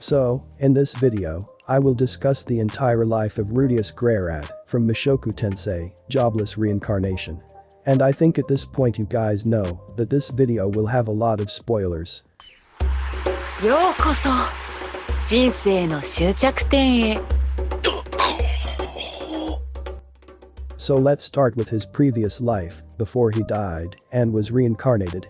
So, in this video, I will discuss the entire life of Rudeus Greyrat from Mushoku Tensei Jobless Reincarnation. And I think at this point you guys know that this video will have a lot of spoilers. ようこそ人生の終着点へ。 So let's start with his previous life before he died and was reincarnated.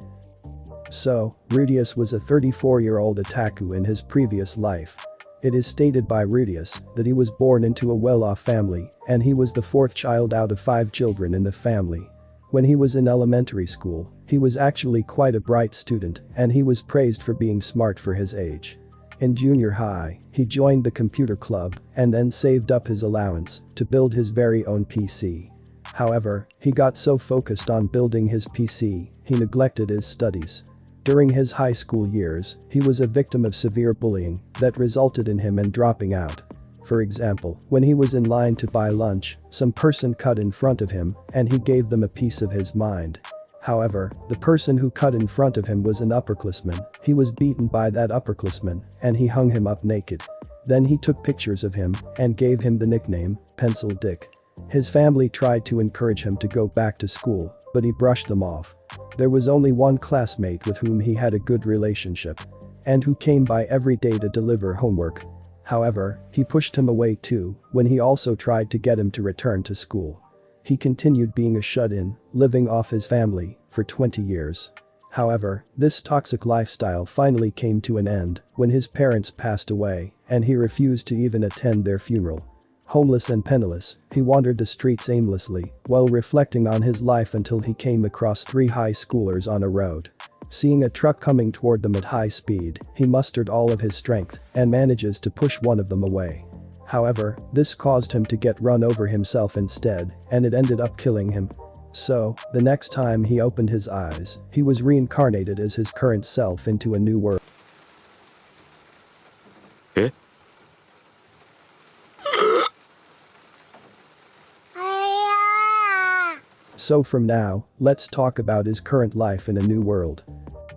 So, Rudeus was a 34-year-old otaku in his previous life. It is stated by Rudeus that he was born into a well-off family and he was the fourth child out of 5 children in the family. When he was in elementary school, he was actually quite a bright student and he was praised for being smart for his age. In junior high, he joined the computer club and then saved up his allowance to build his very own PC. However, he got so focused on building his PC, he neglected his studies. During his high school years, he was a victim of severe bullying that resulted in him dropping out. For example, when he was in line to buy lunch, some person cut in front of him and he gave them a piece of his mind. However, the person who cut in front of him was an upperclassman. He was beaten by that upperclassman and he hung him up naked. Then he took pictures of him and gave him the nickname Pencil Dick. His family tried to encourage him to go back to school, but he brushed them off. There was only one classmate with whom he had a good relationship and who came by every day to deliver homework. However, he pushed him away too when he also tried to get him to return to school. He continued being a shut-in, living off his family for 20 years. However, this toxic lifestyle finally came to an end when his parents passed away and he refused to even attend their funeral. Homeless and penniless, he wandered the streets aimlessly while reflecting on his life until he came across 3 high schoolers on a road. Seeing a truck coming toward them at high speed, he mustered all of his strength and manages to push one of them away. However, this caused him to get run over himself instead, and it ended up killing him. So, the next time he opened his eyes, he was reincarnated as his current self into a new world. Eh? So from now, let's talk about his current life in a new world.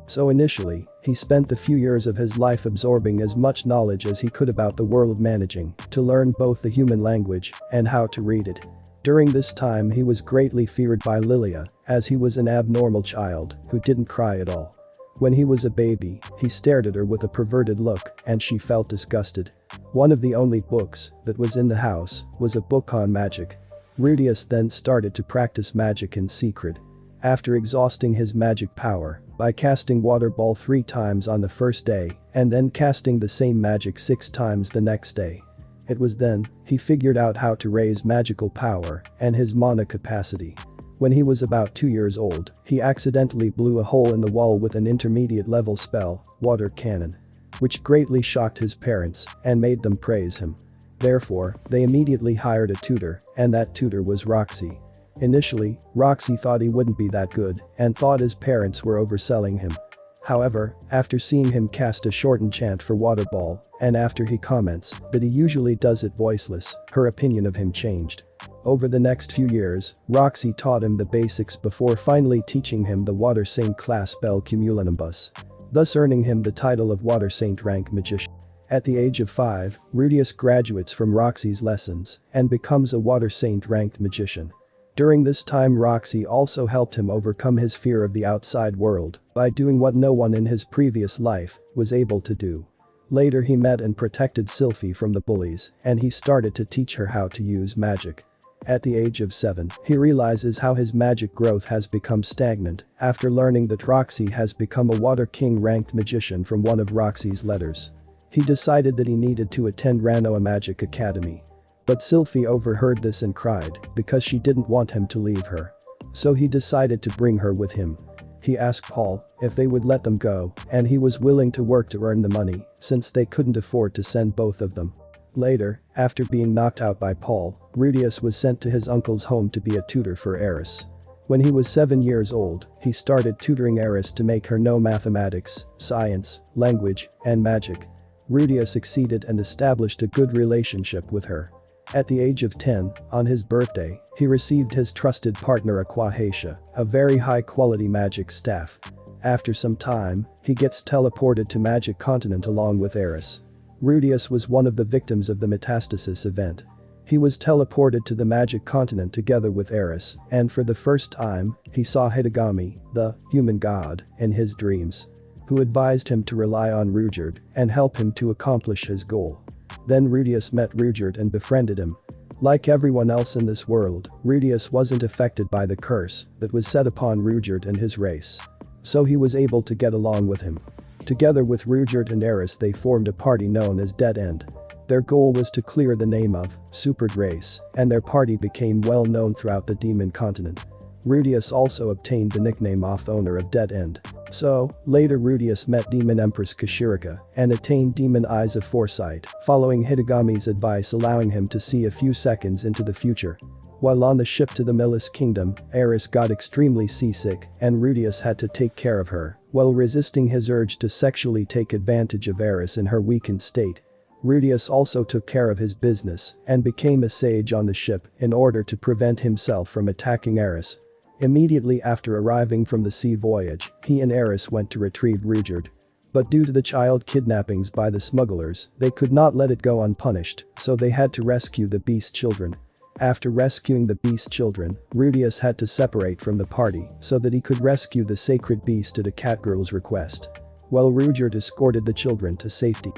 So initially, he spent the few years of his life absorbing as much knowledge as he could about the world, managing to learn both the human language and how to read it. During this time he was greatly feared by Lilia, as he was an abnormal child who didn't cry at all. When he was a baby, he stared at her with a perverted look and she felt disgusted. One of the only books that was in the house was a book on magic. Rudeus then started to practice magic in secret. After exhausting his magic power by casting water ball 3 times on the first day and then casting the same magic 6 times the next day. It was then he figured out how to raise magical power and his mana capacity. When he was about 2 years old, he accidentally blew a hole in the wall with an intermediate level spell, Water Cannon, which greatly shocked his parents and made them praise him. Therefore, they immediately hired a tutor, and that tutor was Roxy. Initially, Roxy thought he wouldn't be that good and thought his parents were overselling him. However, after seeing him cast a short enchant for Water Ball, and after he comments that he usually does it voiceless, her opinion of him changed. Over the next few years, Roxy taught him the basics before finally teaching him the Water Saint class spell Cumulonimbus, thus earning him the title of Water Saint rank magician. At the age of 5, Rudeus graduates from Roxy's lessons and becomes a Water Saint ranked magician. During this time Roxy also helped him overcome his fear of the outside world by doing what no one in his previous life was able to do. Later he met and protected Sylphie from the bullies and he started to teach her how to use magic. At the age of 7, he realizes how his magic growth has become stagnant after learning that Roxy has become a Water King ranked magician from one of Roxy's letters. He decided that he needed to attend Ranoa Magic Academy. But Sylphie overheard this and cried because she didn't want him to leave her. So he decided to bring her with him. He asked Paul if they would let them go and he was willing to work to earn the money since they couldn't afford to send both of them. Later, after being knocked out by Paul, Rudeus was sent to his uncle's home to be a tutor for Eris. When he was 7 years old, he started tutoring Eris to make her know mathematics, science, language, and magic. Rudeus succeeded and established a good relationship with her. At the age of 10, on his birthday, he received his trusted partner Aquahacia, a very high-quality magic staff. After some time, he gets teleported to Magic Continent along with Eris. Rudeus was one of the victims of the metastasis event. He was teleported to the magic continent together with Eris, and for the first time, he saw Hidegami, the human god, in his dreams, who advised him to rely on Rudeus and help him to accomplish his goal. Then Rudeus met Rudeus and befriended him. Like everyone else in this world, Rudeus wasn't affected by the curse that was set upon Rudeus and his race. So he was able to get along with him. Together with Rudeus and Eris, they formed a party known as Dead End. Their goal was to clear the name of Supered Race, and their party became well known throughout the demon continent. Rudeus also obtained the nickname of the owner of Dead End. So, later Rudeus met Demon Empress Kashirika and attained Demon Eyes of Foresight, following Hidegami's advice allowing him to see a few seconds into the future. While on the ship to the Milis Kingdom, Eris got extremely seasick and Rudeus had to take care of her, while resisting his urge to sexually take advantage of Eris in her weakened state. Rudeus also took care of his business and became a sage on the ship in order to prevent himself from attacking Eris. Immediately after arriving from the sea voyage, he and Eris went to retrieve Rudeus. But due to the child kidnappings by the smugglers, they could not let it go unpunished, so they had to rescue the beast children. After rescuing the beast children, Rudeus had to separate from the party so that he could rescue the sacred beast at a catgirl's request, while Rudeus escorted the children to safety.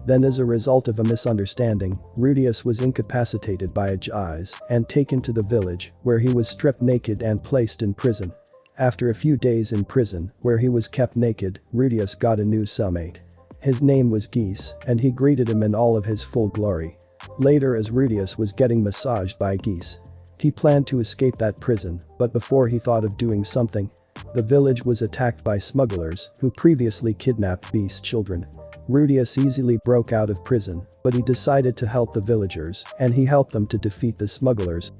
Then as a result of a misunderstanding, Rudeus was incapacitated by a Jais and taken to the village, where he was stripped naked and placed in prison. After a few days in prison, where he was kept naked, Rudeus got a new cellmate. His name was Geese, and he greeted him in all of his full glory. Later, as Rudeus was getting massaged by Geese, he planned to escape that prison, but before he thought of doing something, the village was attacked by smugglers who previously kidnapped beast children. Rudeus easily broke out of prison, but he decided to help the villagers, and he helped them to defeat the smugglers.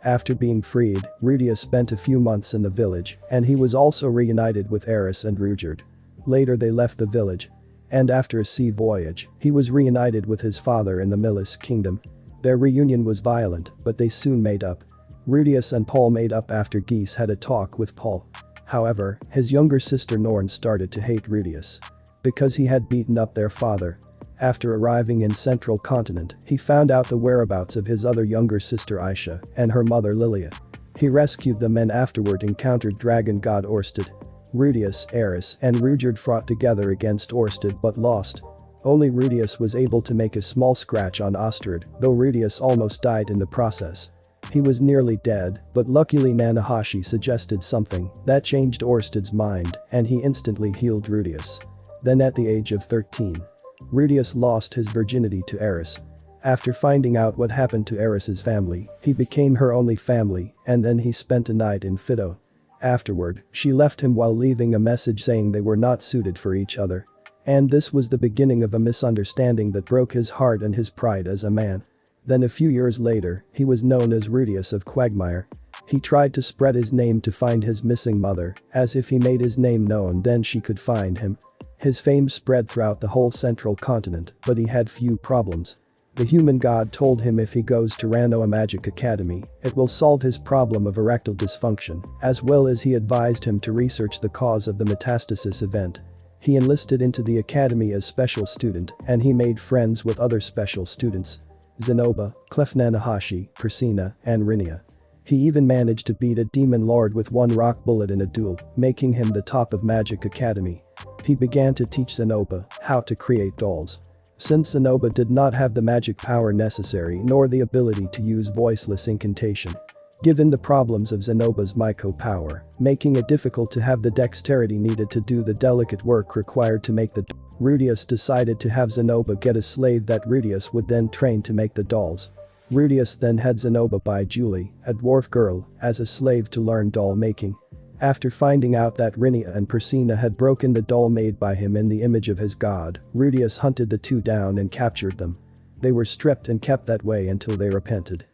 After being freed, Rudeus spent a few months in the village, and he was also reunited with Eris and Rudeus. Later they left the village, and after a sea voyage, he was reunited with his father in the Milis Kingdom. Their reunion was violent, but they soon made up. Rudeus and Paul made up after Geese had a talk with Paul. However, his younger sister Norn started to hate Rudeus because he had beaten up their father. After arriving in Central Continent, he found out the whereabouts of his other younger sister Aisha and her mother Lilia. He rescued them and afterward encountered dragon god Orsted. Rudeus, Eris, and Rudeus fought together against Orsted but lost. Only Rudeus was able to make a small scratch on Ostrud, though Rudeus almost died in the process. He was nearly dead, but luckily Nanahashi suggested something that changed Orsted's mind, and he instantly healed Rudeus. Then at the age of 13, Rudeus lost his virginity to Eris. After finding out what happened to Eris's family, he became her only family, and then he spent a night in Fido. Afterward, she left him while leaving a message saying they were not suited for each other. And this was the beginning of a misunderstanding that broke his heart and his pride as a man. Then a few years later, he was known as Rudeus of Quagmire. He tried to spread his name to find his missing mother, as if he made his name known then she could find him. His fame spread throughout the whole Central Continent, but he had few problems. The human god told him if he goes to Ranoa Magic Academy, it will solve his problem of erectile dysfunction, as well as he advised him to research the cause of the metastasis event. He enlisted into the academy as special student, and he made friends with other special students: Zenoba, Clefnanahashi, Persina, and Rinia. He even managed to beat a demon lord with one rock bullet in a duel, making him the top of Magic Academy. He began to teach Zenoba how to create dolls. Since Zenoba did not have the magic power necessary nor the ability to use voiceless incantation, given the problems of Zenoba's Myco power, making it difficult to have the dexterity needed to do the delicate work required to make the doll, Rudeus decided to have Zenoba get a slave that Rudeus would then train to make the dolls. Rudeus then had Zenoba buy Julie, a dwarf girl, as a slave to learn doll making. After finding out that Rinia and Persina had broken the doll made by him in the image of his god, Rudeus hunted the two down and captured them. They were stripped and kept that way until they repented.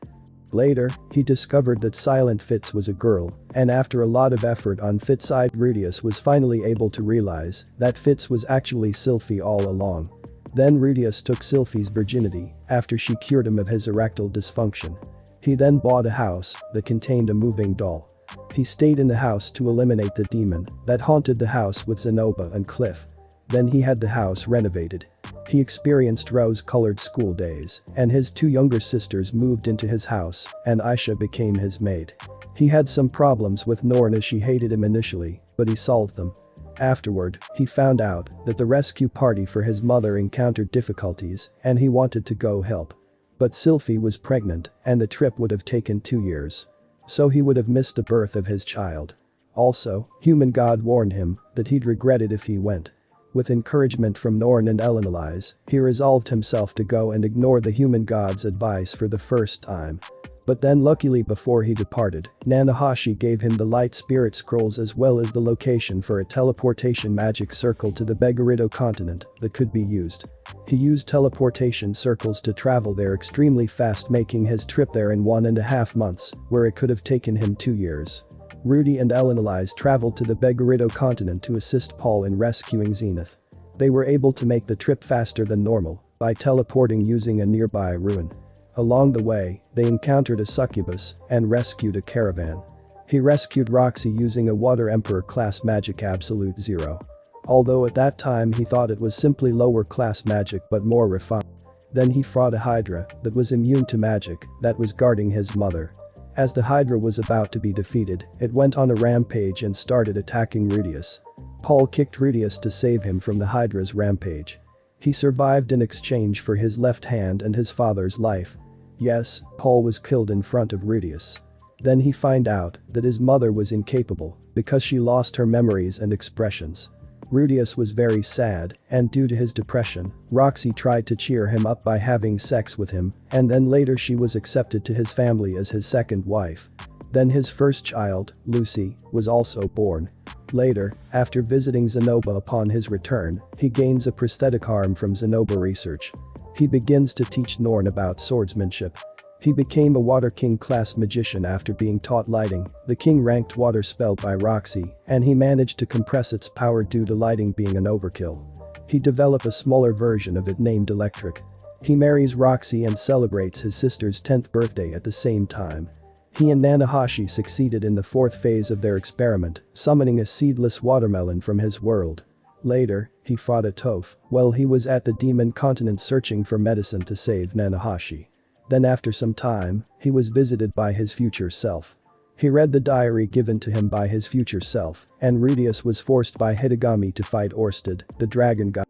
Later, he discovered that Silent Fitz was a girl, and after a lot of effort on Fitz's side, Rudeus was finally able to realize that Fitz was actually Sylphie all along. Then Rudeus took Sylphie's virginity after she cured him of his erectile dysfunction. He then bought a house that contained a moving doll. He stayed in the house to eliminate the demon that haunted the house with Zenoba and Cliff. Then he had the house renovated. He experienced rose-colored school days, and his two younger sisters moved into his house, and Aisha became his maid. He had some problems with Norn as she hated him initially, but he solved them. Afterward, he found out that the rescue party for his mother encountered difficulties, and he wanted to go help. But Sylphie was pregnant, and the trip would have taken 2 years. So he would have missed the birth of his child. Also, Human God warned him that he'd regret it if he went. With encouragement from Norn and Elenalise, he resolved himself to go and ignore the Human God's advice for the first time. But then luckily before he departed, Nanahashi gave him the light spirit scrolls as well as the location for a teleportation magic circle to the Begarido continent that could be used. He used teleportation circles to travel there extremely fast, making his trip there in 1.5 months, where it could have taken him 2 years. Rudy and Elenalise traveled to the Begarido continent to assist Paul in rescuing Zenith. They were able to make the trip faster than normal by teleporting using a nearby ruin. Along the way, they encountered a succubus and rescued a caravan. He rescued Roxy using a Water Emperor class magic Absolute Zero. Although at that time he thought it was simply lower class magic but more refined. Then he fought a Hydra that was immune to magic that was guarding his mother. As the Hydra was about to be defeated, it went on a rampage and started attacking Rudeus. Paul kicked Rudeus to save him from the Hydra's rampage. He survived in exchange for his left hand and his father's life. Yes, Paul was killed in front of Rudeus. Then he found out that his mother was incapable because she lost her memories and expressions. Rudeus was very sad, and due to his depression, Roxy tried to cheer him up by having sex with him, and then later she was accepted to his family as his second wife. Then his first child, Lucy, was also born. Later, after visiting Zenoba upon his return, he gains a prosthetic arm from Zenoba Research. He begins to teach Norn about swordsmanship. He became a Water King class magician after being taught lighting, the king ranked water spell by Roxy, and he managed to compress its power due to lighting being an overkill. He developed a smaller version of it named Electric. He marries Roxy and celebrates his sister's 10th birthday at the same time. He and Nanahashi succeeded in the 4th phase of their experiment, summoning a seedless watermelon from his world. Later, he fought a Toph while he was at the demon continent searching for medicine to save Nanahashi. Then after some time, he was visited by his future self. He read the diary given to him by his future self, and Rudeus was forced by Hidegami to fight Orsted, the dragon god.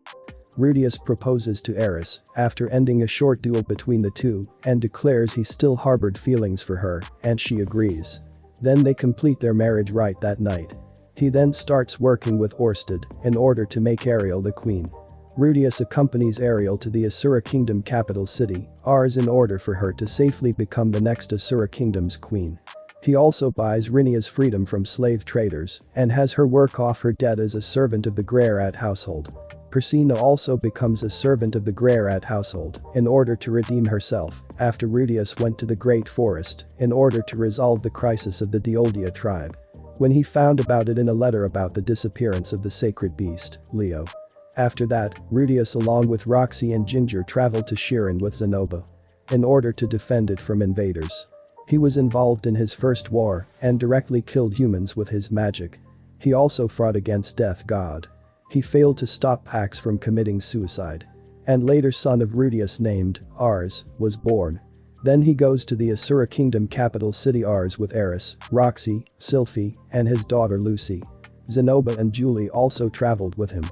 Rudeus proposes to Eris after ending a short duel between the two and declares he still harbored feelings for her, and she agrees. Then they complete their marriage rite that night. He then starts working with Orsted in order to make Ariel the queen. Rudeus accompanies Ariel to the Asura Kingdom capital city, Ars, in order for her to safely become the next Asura Kingdom's queen. He also buys Rinia's freedom from slave traders and has her work off her debt as a servant of the Greyrat household. Persina also becomes a servant of the Greyrat household in order to redeem herself after Rudeus went to the Great Forest in order to resolve the crisis of the Deoldia tribe. When he found about it in a letter about the disappearance of the sacred beast, Leo. After that, Rudeus along with Roxy and Ginger traveled to Shirin with Zenoba in order to defend it from invaders. He was involved in his first war and directly killed humans with his magic. He also fought against Death God. He failed to stop Pax from committing suicide. And later son of Rudeus named Ars was born. Then he goes to the Asura Kingdom capital city Ars with Eris, Roxy, Sylphie, and his daughter Lucy. Zenoba and Julie also traveled with him.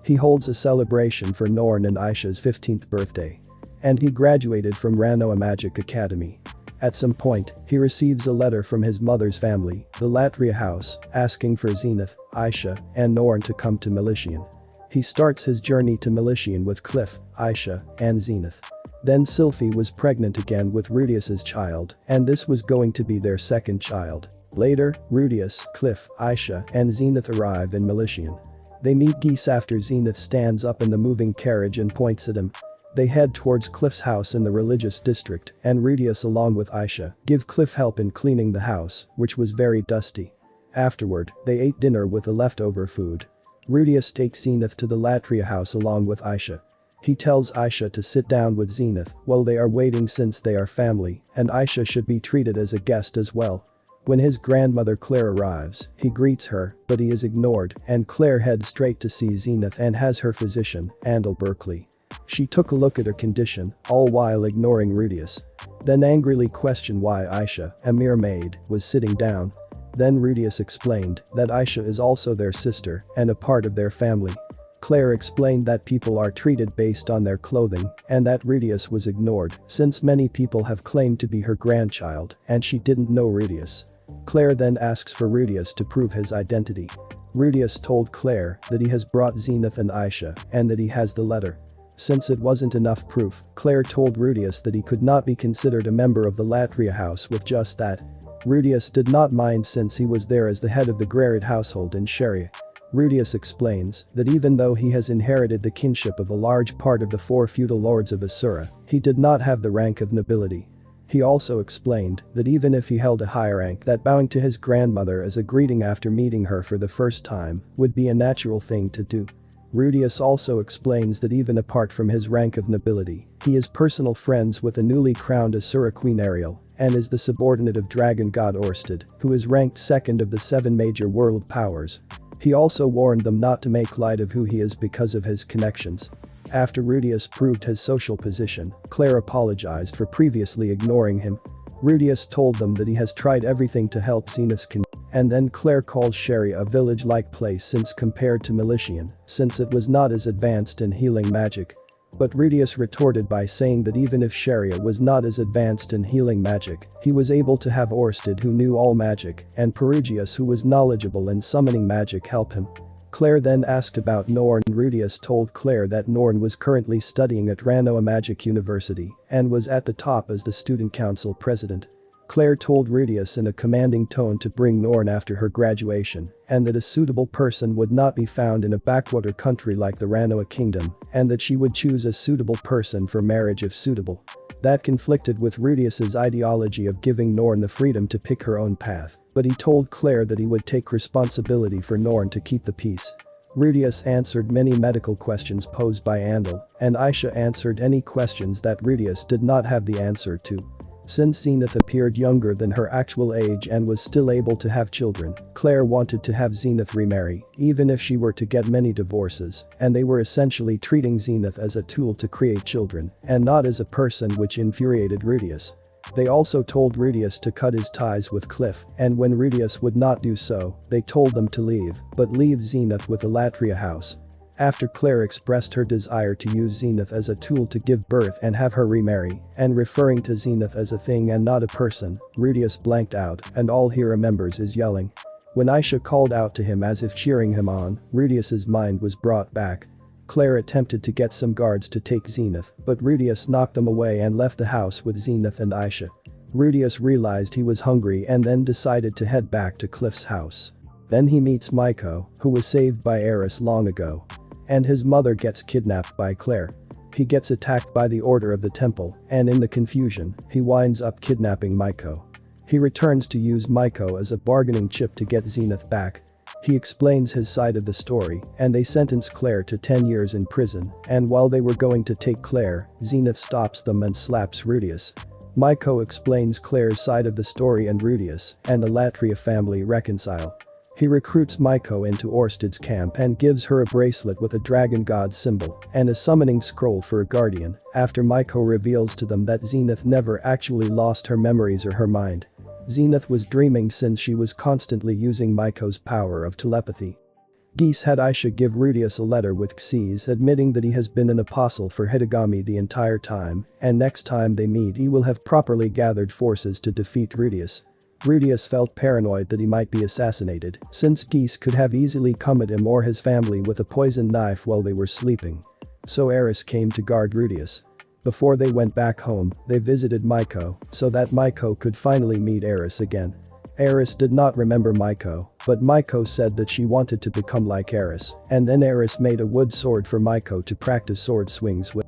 He holds a celebration for Norn and Aisha's 15th birthday. And he graduated from Ranoa Magic Academy. At some point, he receives a letter from his mother's family, the Latria house, asking for Zenith, Aisha, and Norn to come to Militian. He starts his journey to Militian with Cliff, Aisha, and Zenith. Then Sylphie was pregnant again with Rudeus's child, and this was going to be their second child. Later, Rudeus, Cliff, Aisha, and Zenith arrive in Militian. They meet Geese after Zenith stands up in the moving carriage and points at him. They head towards Cliff's house in the religious district, and Rudeus along with Aisha give Cliff help in cleaning the house, which was very dusty. Afterward, they ate dinner with the leftover food. Rudeus takes Zenith to the Latria house along with Aisha. He tells Aisha to sit down with Zenith while they are waiting since they are family, and Aisha should be treated as a guest as well. When his grandmother Claire arrives, he greets her, but he is ignored, and Claire heads straight to see Zenith and has her physician, Andal Berkeley. She took a look at her condition, all while ignoring Rudeus. Then angrily questioned why Aisha, a mere maid, was sitting down. Then Rudeus explained that Aisha is also their sister and a part of their family. Claire explained that people are treated based on their clothing and that Rudeus was ignored since many people have claimed to be her grandchild and she didn't know Rudeus. Claire then asks for Rudeus to prove his identity. Rudeus told Claire that he has brought Zenith and Aisha and that he has the letter. Since it wasn't enough proof, Claire told Rudeus that he could not be considered a member of the Latria house with just that. Rudeus did not mind since he was there as the head of the Greyrat household in Sharia. Rudeus explains that even though he has inherited the kinship of a large part of the 4 feudal lords of Asura, he did not have the rank of nobility. He also explained that even if he held a high rank, that bowing to his grandmother as a greeting after meeting her for the first time would be a natural thing to do. Rudeus also explains that even apart from his rank of nobility, he is personal friends with a newly crowned Asura queen Ariel and is the subordinate of dragon god Orsted, who is ranked second of the 7 major world powers. He also warned them not to make light of who he is because of his connections. After Rudeus proved his social position, Claire apologized for previously ignoring him. Rudeus told them that he has tried everything to help Zenith's condition, and then Claire calls Sharia a village-like place since compared to Militian, since it was not as advanced in healing magic. But Rudeus retorted by saying that even if Sharia was not as advanced in healing magic, he was able to have Orsted who knew all magic and Perugius who was knowledgeable in summoning magic help him. Claire then asked about Norn. Rudeus told Claire that Norn was currently studying at Ranoa Magic University and was at the top as the student council president. Claire told Rudeus in a commanding tone to bring Norn after her graduation and that a suitable person would not be found in a backwater country like the Ranoa kingdom and that she would choose a suitable person for marriage if suitable. That conflicted with Rudeus's ideology of giving Norn the freedom to pick her own path, but he told Claire that he would take responsibility for Norn to keep the peace. Rudeus answered many medical questions posed by Andal, and Aisha answered any questions that Rudeus did not have the answer to. Since Zenith appeared younger than her actual age and was still able to have children, Claire wanted to have Zenith remarry, even if she were to get many divorces, and they were essentially treating Zenith as a tool to create children, and not as a person, which infuriated Rudeus. They also told Rudeus to cut his ties with Cliff, and when Rudeus would not do so, they told them to leave, but leave Zenith with the Latria house. After Claire expressed her desire to use Zenith as a tool to give birth and have her remarry, and referring to Zenith as a thing and not a person, Rudeus blanked out and all he remembers is yelling. When Aisha called out to him as if cheering him on, Rudeus's mind was brought back. Claire attempted to get some guards to take Zenith, but Rudeus knocked them away and left the house with Zenith and Aisha. Rudeus realized he was hungry and then decided to head back to Cliff's house. Then he meets Maiko, who was saved by Eris long ago. And his mother gets kidnapped by Claire. He gets attacked by the Order of the Temple, and in the confusion, he winds up kidnapping Maiko. He returns to use Maiko as a bargaining chip to get Zenith back. He explains his side of the story, and they sentence Claire to 10 years in prison, and while they were going to take Claire, Zenith stops them and slaps Rudeus. Maiko explains Claire's side of the story and Rudeus and the Latria family reconcile. He recruits Maiko into Orsted's camp and gives her a bracelet with a dragon god symbol and a summoning scroll for a guardian after Maiko reveals to them that Zenith never actually lost her memories or her mind. Zenith was dreaming since she was constantly using Maiko's power of telepathy. Geese had Aisha give Rudeus a letter with Xyz admitting that he has been an apostle for Hitagami the entire time and next time they meet he will have properly gathered forces to defeat Rudeus. Rudeus felt paranoid that he might be assassinated, since Geese could have easily come at him or his family with a poisoned knife while they were sleeping. So Eris came to guard Rudeus. Before they went back home, they visited Maiko, so that Maiko could finally meet Eris again. Eris did not remember Maiko, but Maiko said that she wanted to become like Eris, and then Eris made a wood sword for Maiko to practice sword swings with.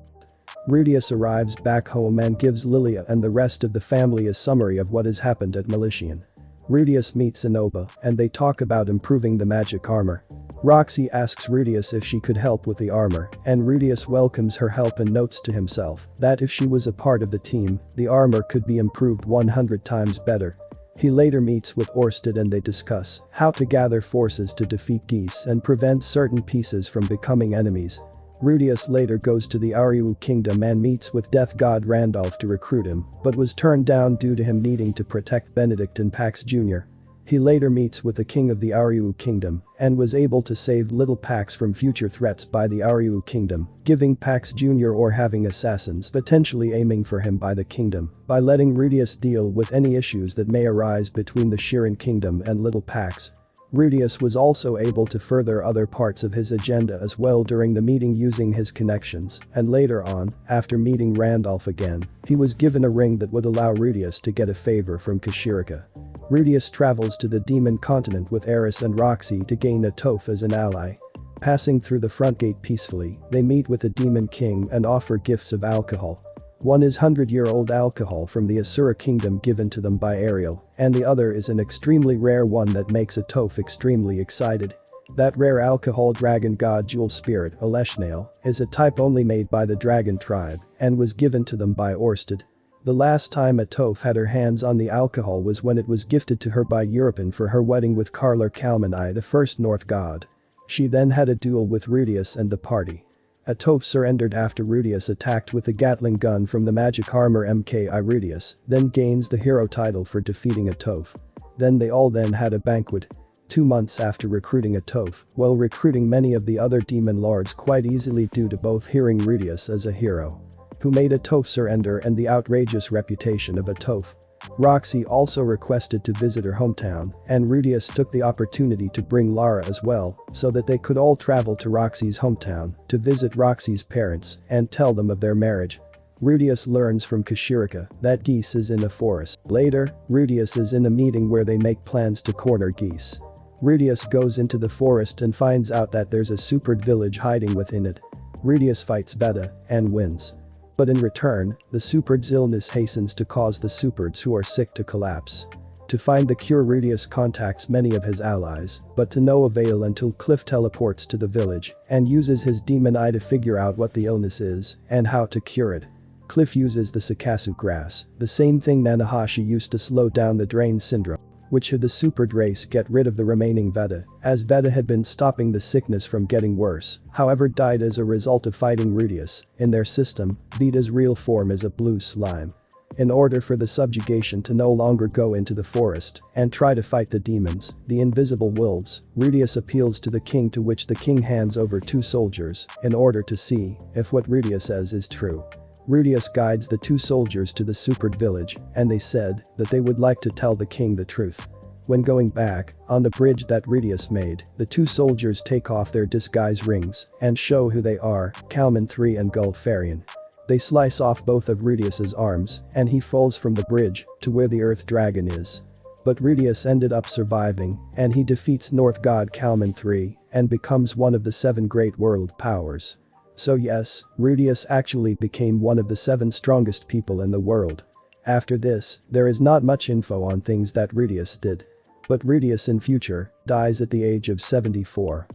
Rudeus arrives back home and gives Lilia and the rest of the family a summary of what has happened at Militian. Rudeus meets Inoba and they talk about improving the magic armor. Roxy asks Rudeus if she could help with the armor, and Rudeus welcomes her help and notes to himself that if she was a part of the team, the armor could be improved 100 times better. He later meets with Orsted and they discuss how to gather forces to defeat Geese and prevent certain pieces from becoming enemies. Rudeus later goes to the Aryu kingdom and meets with death god Randolph to recruit him, but was turned down due to him needing to protect Benedict and Pax Jr. He later meets with the king of the Aryu kingdom and was able to save little Pax from future threats by the Aryu kingdom, giving Pax Jr. or having assassins potentially aiming for him by the kingdom, by letting Rudeus deal with any issues that may arise between the Shirin kingdom and little Pax. Rudeus was also able to further other parts of his agenda as well during the meeting using his connections, and later on, after meeting Randolph again, he was given a ring that would allow Rudeus to get a favor from Kashirika. Rudeus travels to the demon continent with Eris and Roxy to gain a Toph as an ally. Passing through the front gate peacefully, they meet with the demon king and offer gifts of alcohol. One is 100-year-old alcohol from the Asura kingdom given to them by Ariel, and the other is an extremely rare one that makes a Toph extremely excited. That rare alcohol dragon god jewel spirit, Aleshnail, is a type only made by the dragon tribe and was given to them by Orsted. The last time a Toph had her hands on the alcohol was when it was gifted to her by Europin for her wedding with Karlar Kalmanai, the first North god. She then had a duel with Rudeus and the party. A Toph surrendered after Rudeus attacked with a Gatling gun from the magic armor Mki Rudeus, then gains the hero title for defeating a Toph. Then they all then had a banquet. 2 months after recruiting a Toph, while recruiting many of the other demon lords quite easily due to both hearing Rudeus as a hero, who made a Toph surrender and the outrageous reputation of a Toph. Roxy also requested to visit her hometown, and Rudeus took the opportunity to bring Lara as well, so that they could all travel to Roxy's hometown to visit Roxy's parents and tell them of their marriage. Rudeus learns from Kashirika that Geese is in a forest. Later, Rudeus is in a meeting where they make plans to corner Geese. Rudeus goes into the forest and finds out that there's a Superd village hiding within it. Rudeus fights Beta and wins. But in return, the Superd's illness hastens to cause the Superds who are sick to collapse. To find the cure, Rudeus contacts many of his allies, but to no avail until Cliff teleports to the village and uses his demon eye to figure out what the illness is and how to cure it. Cliff uses the Sakasu grass, the same thing Nanahashi used to slow down the Drain syndrome, which had the Superd race get rid of the remaining Veta, as Veta had been stopping the sickness from getting worse, however died as a result of fighting Rudeus. In their system, Veta's real form is a blue slime. In order for the subjugation to no longer go into the forest and try to fight the demons, the invisible wolves, Rudeus appeals to the king, to which the king hands over 2 soldiers in order to see if what Rudeus says is true. Rudeus guides the 2 soldiers to the Superd village, and they said that they would like to tell the king the truth. When going back, on the bridge that Rudeus made, the 2 soldiers take off their disguise rings and show who they are, Kalman III and Gulfarian. They slice off both of Rudeus's arms, and he falls from the bridge to where the Earth Dragon is. But Rudeus ended up surviving, and he defeats North God Kalman III and becomes one of the 7 great world powers. So yes, Rudeus actually became one of the 7 strongest people in the world. After this, there is not much info on things that Rudeus did. But Rudeus in future dies at the age of 74.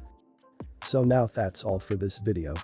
So now that's all for this video.